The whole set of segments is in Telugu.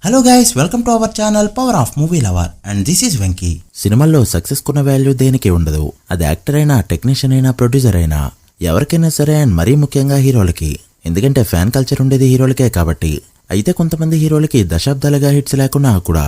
Hello guys, welcome to our channel power of movie lover and this is Venky. సినిమాల్లో సక్సెస్ కున్న వాల్యూ దేనికి ఉండదు. అది యాక్టర్ అయినా, టెక్నీషియన్ అయినా, ప్రొడ్యూసర్ అయినా, ఎవరికైనా సరే. అండ్ మరీ ముఖ్యంగా హీరోలకి. ఎందుకంటే ఫ్యాన్ కల్చర్ ఉండేది హీరోలకే కాబట్టి. అయితే కొంతమంది హీరోలకి దశాబ్దాలుగా హిట్స్ లేకున్నా కూడా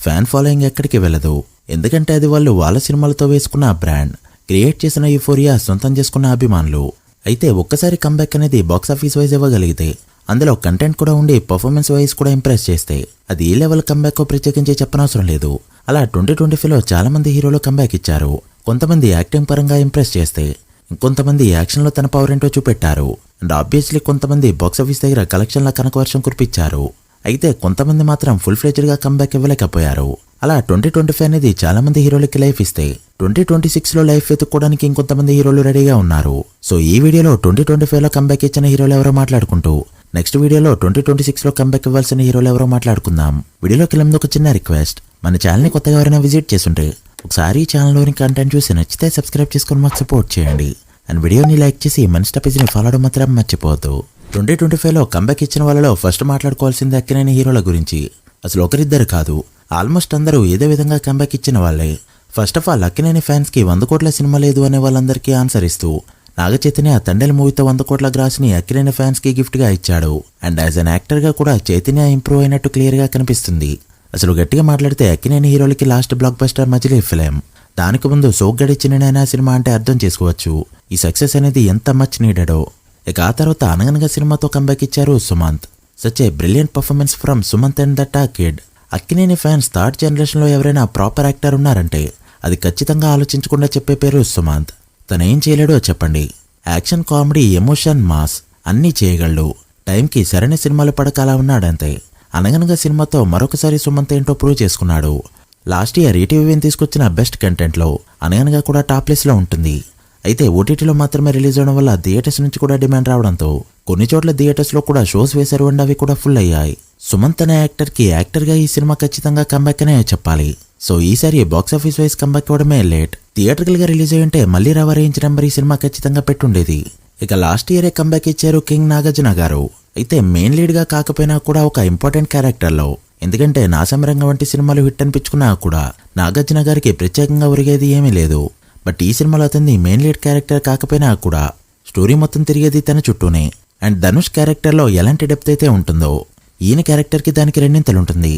ఫ్యాన్ ఫాలోయింగ్ ఎక్కడికి వెళ్ళదు. ఎందుకంటే అది వాళ్ళు వాళ్ళ సినిమాలతో వేసుకున్న బ్రాండ్, క్రియేట్ చేసిన యూఫోరియా, సొంతం చేసుకున్న అభిమానులు. అయితే ఒక్కసారి కంబ్యాక్ అనేది బాక్సాఫీస్ వైజ్ ఇవ్వగలిగితే, అందులో కంటెంట్ కూడా ఉండి పర్ఫార్మెన్స్ వైజ్ కూడా ఇంప్రెస్ చేస్తే, అది ఏ లెవెల్ కంబ్యాక్ ప్రత్యేకించి చెప్పనవసరం లేదు. అలా 2025లో చాలా మంది హీరోలు కంబ్యాక్ ఇచ్చారు. కొంతమంది యాక్టింగ్ పరంగా ఇంప్రెస్ చేస్తే, ఇంకొంతమంది యాక్షన్ లో తన పవర్ ఏంటో చూపెట్టారు. అండ్ ఆబ్వియస్లీ కొంతమంది బాక్సాఫీస్ దగ్గర కలెక్షన్ల కనకవర్షం కురిపించారు. అయితే కొంతమంది మాత్రం ఫుల్ ఫ్లెడ్జ్డ్ గా కంబ్యాక్ ఇవ్వలేకపోయారు. అలా 2025 అనేది చాలా మంది హీరోలకి లైఫ్ ఇస్తే, 2026లో లైఫ్ వెతుక్కోవడానికి ఇంకొంతమంది హీరోలు రెడీగా ఉన్నారు. సో ఈ వీడియోలో 2025లో కంబ్యాక్ ఇచ్చిన హీరోలు ఎవరో మాట్లాడుకుంటూ, నెక్స్ట్ వీడియోలో 2026లో కంబ్యాక్ ఇవ్వాల్సిన హీరోలు ఎవరో మాట్లాడుకుందాం. వీడియోలోకి వెళ్ళే ముందు ఒక చిన్న రిక్వెస్ట్, మన ఛానల్ని కొత్తగా ఎవరైనా విజిట్ చేస్తుంటే ఒకసారి ఈ ఛానల్లోని కంటెంట్ చూసి నచ్చితే సబ్స్క్రైబ్ చేసుకుని మాకు సపోర్ట్ చేయండి. అండ్ వీడియోని లైక్ చేసి మనిష్ట పేజీని ఫాలో అవడం మాత్రం మర్చిపోవద్దు. 2025లో కంబ్యాక్ ఇచ్చిన వాళ్ళలో ఫస్ట్ మాట్లాడుకోవాల్సింది అక్కినేని హీరోల గురించి. అసలు ఒకరిద్దరు కాదు, ఆల్మోస్ట్ అందరూ ఏదో విధంగా కంబ్యాక్ ఇచ్చిన వాళ్ళే. First of all Akkineni fans కి 100 కోట్ల సినిమా లేదు అనే వాళ్ళందరికీ ఆన్సర్ ఇస్తూ, నాగచైతన్య తండేల్ మూవీతో 100 కోట్ల గ్రాస్ ని అక్కినేని ఫ్యాన్స్ కి గిఫ్ట్ గా ఇచ్చాడు. అండ్ యాజ్ అన్ యాక్టర్ గా కూడా చైతన్య ఇంప్రూవ్ అయినట్టు క్లియర్ గా కనిపిస్తుంది. అసలు గట్టిగా మాట్లాడితే అక్కినేని హీరోలకి లాస్ట్ బ్లాక్ బస్టర్ మజిలీ ఫిలిం. దానికి ముందు సోగ్గడిచ్చినైనా సినిమా అంటే అర్థం చేసుకోవచ్చు ఈ సక్సెస్ అనేది ఎంత మచ్ నీడెడో. ఇక ఆ తర్వాత అనగనగా సినిమాతో కంబ్యాక్ ఇచ్చారు Sumanth. Such a brilliant performance from Sumanth and that kid. Akkineni fans third generation లో ఎవరైనా ప్రాపర్ యాక్టర్ ఉన్నారంటే అది ఖచ్చితంగా ఆలోచించకుండా చెప్పే పేరు సుమంత్. తనేం చేయలేడో చెప్పండి. యాక్షన్, కామెడీ, ఎమోషన్, మాస్ అన్నీ చేయగలడు. టైంకి సరైన సినిమాలు పడకాలా ఉన్నాడంతే. అనగనగా సినిమాతో మరొకసారి సుమంత్ ఏంటో ప్రూవ్ చేసుకున్నాడు. లాస్ట్ ఇయర్ ఈటీవీని తీసుకొచ్చిన బెస్ట్ కంటెంట్ లో అనగనగా కూడా టాప్ ప్లేస్ లో ఉంటుంది. అయితే ఓటీటీలో మాత్రమే రిలీజ్ అవడం వల్ల థియేటర్స్ నుంచి కూడా డిమాండ్ రావడంతో కొన్ని చోట్ల థియేటర్స్ లో కూడా షోస్ వేశారు అండ్ అవి కూడా ఫుల్ అయ్యాయి. సుమంత్ అనే యాక్టర్ కి యాక్టర్ గా ఈ సినిమా ఖచ్చితంగా కంబ్యాక్ అనే చెప్పాలి. సో ఈసారి బాక్సాఫీస్ వైజ్ కంబ్యాక్ ఇవ్వడమే లేట్. థియేటర్కల్ గా రిలీజ్ అయ్యి ఉంటే మళ్ళీ రావ రేంజ్ నెంబర్ ఈ సినిమా ఖచ్చితంగా పెట్టుండేది. ఇక లాస్ట్ ఇయరే కంబ్యాక్ ఇచ్చారు కింగ్ నాగార్జున గారు. అయితే మెయిన్ లీడ్ గా కాకపోయినా కూడా ఒక ఇంపార్టెంట్ క్యారెక్టర్ లో. ఎందుకంటే నాసమరంగ వంటి సినిమాలు హిట్ అనిపించుకున్నా కూడా నాగార్జున గారికి ప్రత్యేకంగా ఒరిగేది ఏమీ లేదు. బట్ ఈ సినిమాలో అతన్ని మెయిన్ లీడ్ క్యారెక్టర్ కాకపోయినా కూడా స్టోరీ మొత్తం తిరిగేది తన చుట్టూనే. అండ్ ధనుష్ క్యారెక్టర్ లో ఎలాంటి డెప్త్ అయితే ఉంటుందో, ఈయన క్యారెక్టర్ కి దానికి రెండింతలుంటుంది.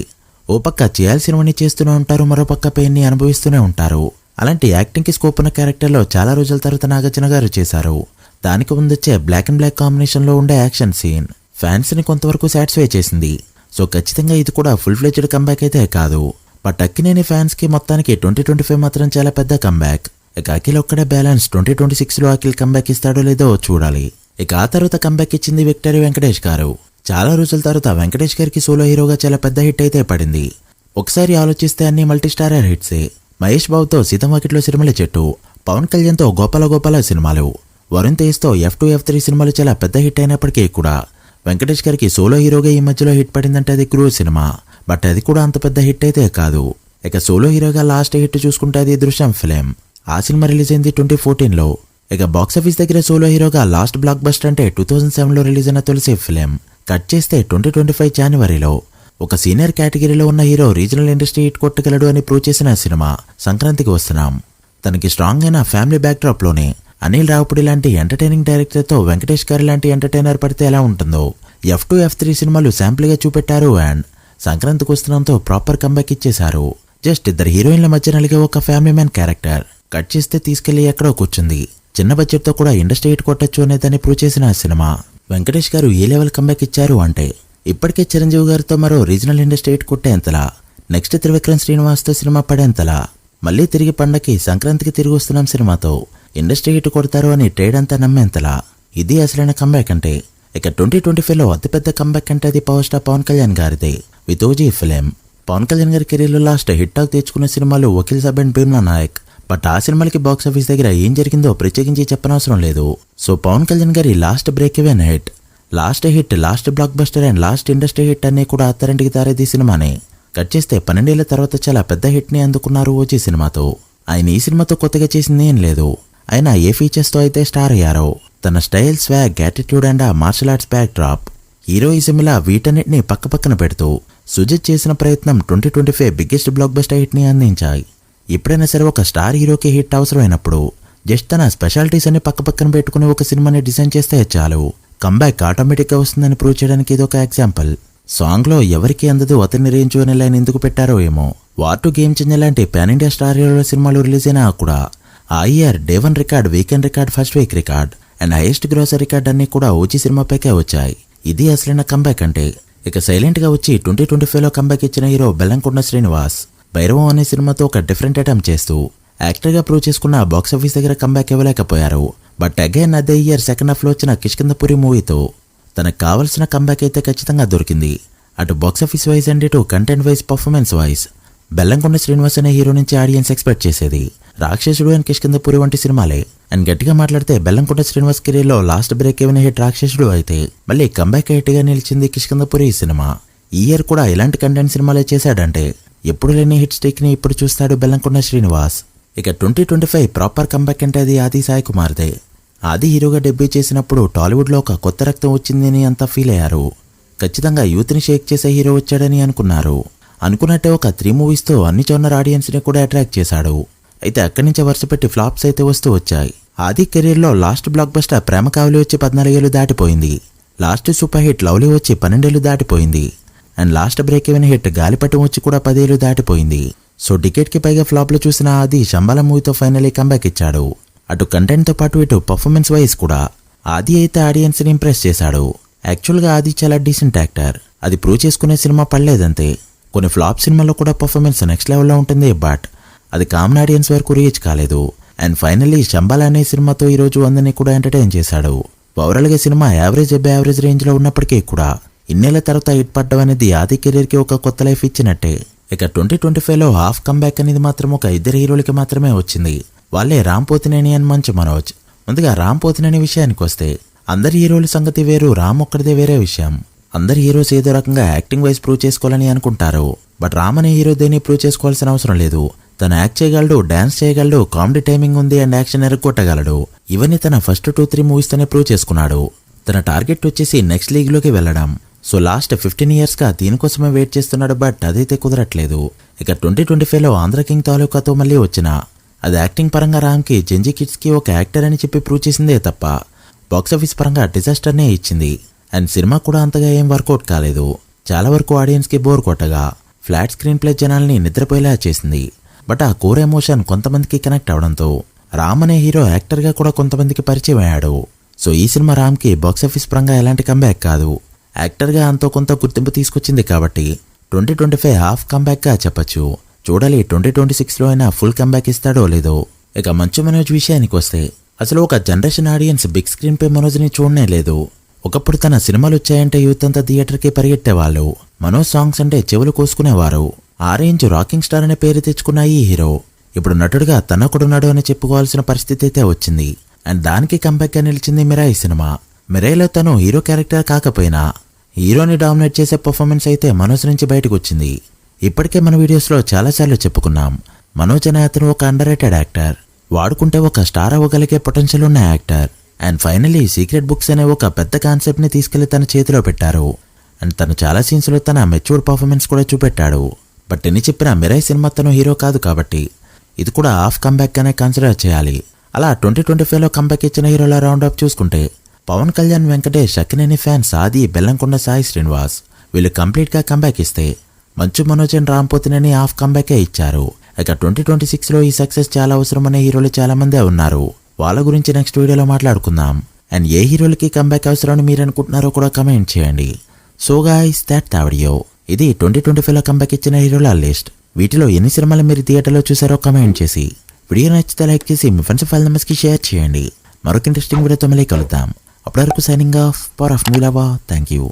ఓ పక్క చేయాల్సినవన్నీ చేస్తూనే ఉంటారు, మరో పక్క పెయిన్ ని అనుభవిస్తూనే ఉంటారు. అలాంటి యాక్టింగ్ కి స్కోప్ ఉన్న క్యారెక్టర్ లో చాలా రోజుల తర్వాత నాగార్జున గారు చేశారు. దానికి ముందొచ్చే బ్లాక్ అండ్ బ్లాక్ కాంబినేషన్ లో ఉండే యాక్షన్ సీన్ ఫ్యాన్స్ ని కొంతవరకు సాటిస్ఫై చేసింది. సో ఖచ్చితంగా ఇది కూడా ఫుల్ ఫ్లెడ్జ్డ్ కంబ్యాక్ అయితే కాదు. బట్ అక్కినేని ఫ్యాన్స్ కి మొత్తానికి 2025 మాత్రం చాలా పెద్ద కంబ్యాక్. ఇక అఖిల్ ఒక్కడే బ్యాలెన్స్ 2026లో అఖిల్ కంబ్యాక్ ఇస్తాడో లేదో చూడాలి. ఇక ఆ తర్వాత కంబ్యాక్ ఇచ్చింది విక్టరీ వెంకటేష్ గారు. చాలా రోజుల తర్వాత వెంకటేష్ గారికి సోలో హీరోగా చాలా పెద్ద హిట్ అయితే పడింది. ఒకసారి ఆలోచిస్తే అన్ని మల్టీ స్టారర్ హిట్సే. మహేష్ బాబుతో సీతమ్మకిట్లో సిరిమల్లె చెట్టు, పవన్ కళ్యాణ్ తో గోపాల గోపాల సినిమాలు, వరుణ్ తేజ్ తో F2, F3 సినిమాలు చాలా పెద్ద హిట్ అయినప్పటికీ కూడా వెంకటేష్ గారికి సోలో హీరోగా ఈ మధ్యలో హిట్ పడిందంటే అది క్రూర్ సినిమా. బట్ అది కూడా అంత పెద్ద హిట్ అయితే కాదు. ఇక సోలో హీరోగా లాస్ట్ హిట్ చూసుకుంటే అది దృశ్యం ఫిలిం. ఆ సినిమా రిలీజ్ అయింది 2014లో. ఇక బాక్సాఫీస్ దగ్గర సోలో హీరోగా లాస్ట్ బ్లాక్ బస్టర్ అంటే 2007లో రిలీజ్ అయిన తులసి ఫిలిం. కట్ చేస్తే 2025 జనవరిలో ఒక సీనియర్ కేటగిరీలో ఉన్న హీరో రీజనల్ ఇండస్ట్రీ హిట్ కొట్టగలడు అని ప్రూవ్ చేసిన సినిమా సంక్రాంతికి వస్తున్నాం. తనకి స్ట్రాంగ్ అయిన ఫ్యామిలీ బ్యాక్డ్రాప్ లోనే అనిల్ రావుపూడి లాంటి ఎంటర్టైనింగ్ డైరెక్టర్ తో వెంకటేష్ గారి లాంటి ఎంటర్టైనర్ పడితే ఎలా ఉంటుందో F2, F3 సినిమాలు శాంపుల్ గా చూపెట్టారు. అండ్ సంక్రాంతికి వస్తున్నాంతో ప్రాపర్ కంబ్యాక్ ఇచ్చేశారు. జస్ట్ ఇద్దరు హీరోయిన్ల మధ్య నలిగే ఒక ఫ్యామిలీ మ్యాన్ క్యారెక్టర్ కట్ చేస్తే తీసుకెళ్లి ఎక్కడో కూర్చుంది. చిన్న బడ్జెట్ తో కూడా ఇండస్ట్రీ హిట్ కొట్టచ్చు అనేదాన్ని ప్రూవ్ చేసిన సినిమా. వెంకటేష్ గారు ఏ లెవెల్ కంబ్యాక్ ఇచ్చారు అంటే, ఇప్పటికే చిరంజీవి గారితో మరో రీజనల్ ఇండస్ట్రీ హిట్ కొట్టేంతలా, నెక్స్ట్ త్రివిక్రమ్ శ్రీనివాస్ తో సినిమా పడేంతలా, మళ్లీ తిరిగి పండకి సంక్రాంతికి తిరిగి వస్తున్నాం సినిమాతో ఇండస్ట్రీ హిట్ కొడతారు అని ట్రేడ్ అంతా నమ్మేంతలా. ఇది అసలైన కంబ్యాక్ అంటే. ఇక 2025లో అతిపెద్ద కంబ్యాక్ అంటే అది పవర్ స్టార్ పవన్ కళ్యాణ్ గారిదే with OG film. Pawan Kalyan గారి కెరీర్ లో లాస్ట్ హిట్ టాక్ తెచ్చుకున్న సినిమాలు వకీల్ సాబ్ అండ్ భీమ్లా నాయక్. బట్ ఆ సినిమాలకి బాక్సాఫీస్ దగ్గర ఏం జరిగిందో ప్రత్యేకించి చెప్పనవసరం లేదు. సో పవన్ కళ్యాణ్ గారి last break even hit, last hit, last block buster and last industry hit అన్ని కూడా అత్తరింటికి తారేది సినిమానే. కట్ చేస్తే 12 ఏళ్ల తర్వాత చాలా పెద్ద హిట్ ని అందుకున్నారు ఓజీ సినిమాతో. ఆయన ఈ సినిమాతో కొత్తగా చేసింది ఏం లేదు. ఆయన ఏ ఫీచర్స్ తో అయితే స్టార్ అయ్యారో, తన style, swag, attitude and martial arts backdrop heroism ఇలా వీటన్నిటిని పక్కపక్కన పెడుతూ సుజిత్ చేసిన ప్రయత్నం 2025 బిగ్గెస్ట్ బ్లాక్ బస్టర్ హిట్ ని అందించాయి. ఎప్పుడైనా సరే ఒక స్టార్ హీరోకి హిట్ అవసరమైనప్పుడు జస్ట్ తన స్పెషాలిటీస్ అన్ని పక్కపక్కన పెట్టుకుని ఒక సినిమాని డిజైన్ చేస్తే చాలు, కంబ్యాక్ ఆటోమేటిక్ గా వస్తుందని ప్రూవ్ చేయడానికి ఇది ఒక ఎగ్జాంపుల్. సాంగ్ లో ఎవరికి అందదు అతని రేంజ్ అనే లైన్ ఎందుకు పెట్టారో ఏమో. వార్ 2 గేమ్ చేంజర్ లాంటి పాన్ ఇండియా స్టార్ హీరోల సినిమాలు రిలీజ్ అయినా కూడా ఆ year day 1 record, weekend record, first week record and highest grosser record అన్ని కూడా ఓజీ సినిమాపైకే వచ్చాయి. ఇది అసలైన కంబ్యాక్ అంటే. ఇక సైలెంట్ గా వచ్చి 2025లో కంబ్యాక్ ఇచ్చిన హీరో బెల్లంకొండ శ్రీనివాస్. భైరవం అనే సినిమాతో ఒక డిఫరెంట్ అటెంప్ట్ చేస్తూ యాక్టర్ గా ప్రూవ్ చేసుకున్న బాక్సాఫీస్ దగ్గర కంబ్యాక్ ఇవ్వలేకపోయారు. బట్ అగైన్ అదే ఇయర్ సెకండ్ హాఫ్ లో వచ్చిన కిష్కింధపురి మూవీతో తనకు కావాల్సిన కంబ్యాక్ అయితే ఖచ్చితంగా దొరికింది. అటు బాక్సాఫీస్ వైజ్ అండ్ ఇటు content wise, performance wise Bellamkonda Srinivas అనే హీరో నుంచి ఆడియన్స్ ఎక్స్పెక్ట్ చేసేది రాక్షసుడు అండ్ కిష్కింధపురి వంటి సినిమాలే. అండ్ గట్టిగా మాట్లాడితే బెల్లంకొండ శ్రీనివాస్ కెరీర్ లో లాస్ట్ బ్రేక్ ఏమైనా హిట్ రాక్షసుడు అయితే మళ్ళీ కంబ్యాక్ హిట్ గా నిలిచింది కిష్కింధపురి సినిమా. ఈ ఇయర్ కూడా ఇలాంటి కంటెంట్ సినిమాలే చేశాడంటే ఎప్పుడు లేని హిట్ స్టిక్ ని ఇప్పుడు చూస్తాడు బెల్లంకొండ శ్రీనివాస్. ఇక 2025 ప్రాపర్ కంబ్యాక్ అంటే అది ఆది సాయి కుమార్దే. ఆది హీరోగా డెబ్యూ చేసినప్పుడు టాలీవుడ్ లో ఒక కొత్త రక్తం వచ్చిందని అంతా ఫీల్ అయ్యారు. ఖచ్చితంగా యూత్ ని షేక్ చేసే హీరో వచ్చాడని అనుకున్నారు. అనుకున్నట్టే ఒక 3 మూవీస్ తో అన్ని జోనర్ ఆడియన్స్ ని కూడా అట్రాక్ట్ చేశాడు. అయితే అక్కడి నుంచి వరుస పెట్టి ఫ్లాప్స్ అయితే వస్తూ వచ్చాయి. ఆది కెరీర్ లో లాస్ట్ బ్లాక్ బస్టర్ ప్రేమ కావలి వచ్చి 14 ఏళ్లు దాటిపోయింది. లాస్ట్ సూపర్ హిట్ లవ్లీ వచ్చి 12 ఏళ్లు దాటిపోయింది. And last break even hit గాలిపటం వచ్చి కూడా 10 ఏళ్లు దాటిపోయింది. సో డికేట్ కి పైగా ఫ్లాప్ లో చూసిన ఆది శంబాల మూవీతో ఫైనలీ కంబ్యాక్ ఇచ్చాడు. అటు కంటెంట్ తో పాటు ఇటు పర్ఫార్మెన్స్ వైజ్ కూడా ఆది అయితే ఆడియన్స్ ని ఇంప్రెస్ చేశాడు. యాక్చువల్ గా ఆది చాలా డీసెంట్ యాక్టర్, అది ప్రూవ్ చేసుకునే సినిమా పడలేదంతే. కొన్ని ఫ్లాప్ సినిమాల్లో కూడా పర్ఫార్మెన్స్ నెక్స్ట్ లెవెల్లో ఉంటుంది, బట్ అది కామన్ ఆడియన్స్ వరకు రీచ్ కాలేదు. అండ్ ఫైనల్లీ శంబాల అనే సినిమాతో ఈ రోజు అందరినీ కూడా ఎంటర్టైన్ చేశాడు. ఓవరాల్ గా సినిమా యావరేజ్ అబ్బే యావరేజ్ రేంజ్ లో ఉన్నప్పటికీ కూడా ఇన్నేళ్ల తర్వాత హిట్ పడ్డం అనేది ఆది కెరీర్ కి ఒక కొత్త లైఫ్ ఇచ్చినట్టే. ఇక 2025లో హాఫ్ కంబ్యాక్ అనేది మాత్రం ఒక 2 హీరోలకి మాత్రమే వచ్చింది. వాళ్ళే రామ్ పోతినేని అండ్ మంచు మనోజ్. ముందుగా రామ్ పోతినేని విషయానికి వస్తే అందరి హీరోల సంగతి వేరు, రామ్ ఒక్కడిదే వేరే విషయం. అందరి హీరోస్ ఏదో రకంగా యాక్టింగ్ వైజ్ ప్రూవ్ చేసుకోవాలని అనుకుంటారు. బట్ రామ్ అనే హీరో దేన్ని ప్రూవ్ చేసుకోవాల్సిన అవసరం లేదు. తను యాక్ట్ చేయగలడు, డాన్స్ చేయగలడు, కామెడీ టైమింగ్ ఉంది అండ్ యాక్షన్ ఎరగొట్టగలడు. ఇవన్నీ తన ఫస్ట్ 2-3 మూవీస్ తోనే ప్రూవ్ చేసుకున్నాడు. తన టార్గెట్ వచ్చేసి నెక్స్ట్ లీగ్ లోకి వెళ్లడం. సో లాస్ట్ 15 ఇయర్స్ గా దీనికోసమే వెయిట్ చేస్తున్నాడు, బట్ అదైతే కుదరట్లేదు. ఇక 2025లో ఆంధ్ర కింగ్ తాలూకాతో మళ్ళీ వచ్చిన అది యాక్టింగ్ పరంగా రామ్ కి జెంజీ కిడ్స్ కి ఒక యాక్టర్ అని చెప్పి ప్రూవ్ చేసిందే తప్ప బాక్సాఫీస్ పరంగా డిజాస్టర్ నే ఇచ్చింది. అండ్ సినిమా కూడా అంతగా ఏం వర్కౌట్ కాలేదు. చాలా వరకు ఆడియన్స్ కి బోర్ కొట్టగా ఫ్లాట్ స్క్రీన్ ప్లే జనాల్ని నిద్రపోయేలా చేసింది. బట్ ఆ కోర్ ఎమోషన్ కొంతమందికి కనెక్ట్ అవడంతో రామ్ అనే హీరో యాక్టర్ గా కూడా కొంతమందికి పరిచయం అయ్యాడు. సో ఈ సినిమా రామ్ కి బాక్సాఫీస్ పరంగా ఎలాంటి కంబ్యాక్ కాదు, యాక్టర్ గా అంతో కొంత గుర్తింపు తీసుకొచ్చింది. కాబట్టి 2025 హాఫ్ కంబ్యాక్ గా చెప్పొచ్చు. చూడాలి 2026లో అయినా ఫుల్ కంబ్యాక్ ఇస్తాడో లేదో. ఇక మంచు మనోజ్ విషయానికి వస్తే అసలు ఒక జనరేషన్ ఆడియన్స్ బిగ్ స్క్రీన్ పై మనోజ్ ని చూడనే లేదు. ఒకప్పుడు తన సినిమాలు వచ్చాయంటే యూత్ అంతా థియేటర్ కి పరిగెట్టేవాళ్ళు. మనోజ్ సాంగ్స్ అంటే చెవులు కోసుకునేవారు. ఆ రేంజ్ రాకింగ్ స్టార్ అనే పేరు తెచ్చుకున్న ఈ హీరో ఇప్పుడు నటుడుగా తనొకడున్నాడు అని చెప్పుకోవాల్సిన పరిస్థితి అయితే వచ్చింది. అండ్ దానికి కంబ్యాక్ గా నిలిచింది మిరాయి సినిమా. మిరాయిలో తను హీరో క్యారెక్టర్ కాకపోయినా హీరోని డామినేట్ చేసే పర్ఫార్మెన్స్ అయితే మనోజ్ నుంచి బయటకు వచ్చింది. ఇప్పటికే మన వీడియోస్ లో చాలాసార్లు చెప్పుకున్నాం, మనోజ్ అనే అతను ఒక అండర్ రేటెడ్ యాక్టర్, వాడుకుంటే ఒక స్టార్ అవ్వగలిగే పొటెన్షియల్ ఉన్న actor. And finally secret books అనే ఒక పెద్ద కాన్సెప్ట్ ని తీసుకెళ్లి తన చేతిలో పెట్టారు. అండ్ తను చాలా సీన్స్ లో తన మెచ్యూర్డ్ పర్ఫార్మెన్స్ కూడా చూపెట్టాడు. బట్ ఎన్ని చెప్పినా మిరాయి సినిమా తను హీరో కాదు కాబట్టి ఇది కూడా హాఫ్ కంబ్యాక్ అనే కన్సిడర్ చేయాలి. అలా 2025లో కంబ్యాక్ ఇచ్చిన హీరోల రౌండ్ అప్ చూసుకుంటే పవన్ కళ్యాణ్, వెంకటేష్, అక్కినేని ఫ్యాన్స్ ఆది, బెల్లంకొండ సాయి శ్రీనివాస్ వీళ్ళు కంప్లీట్ గా కంబ్యాక్ ఇస్తే మంచు మనోజ్ అండ్ రామ్ పోతినేని హాఫ్ కంబ్యాకే ఇచ్చారు. ఇక 2026లో ఈ సక్సెస్ చాలా అవసరం అనే హీరోలు చాలా మందే ఉన్నారు. వాళ్ళ గురించి నెక్స్ట్ వీడియోలో మాట్లాడుకుందాం. అండ్ ఏ హీరోలకి కంబ్యాక్ అవసరమని మీరు అనుకుంటున్నారో కూడా కమెంట్ చేయండి. So guys that the video. ఇది 2025లో కంబ్యాక్ ఇచ్చిన హీరోల లిస్ట్. వీటిలో ఎన్ని సినిమాలు మీరు థియేటర్లో చూసారో కమెంట్ చేసి వీడియో నచ్చితే లైక్ చేసి మీ ఫ్రెండ్స్ ఫైల్ నెంబర్స్ కి షేర్ చేయండి. మరొక ఇంట్రెస్టింగ్ వీడియోతో మళ్ళీ కలుద్దాం. అప్పటి వరకు signing off. Power of movie lover. Thank you.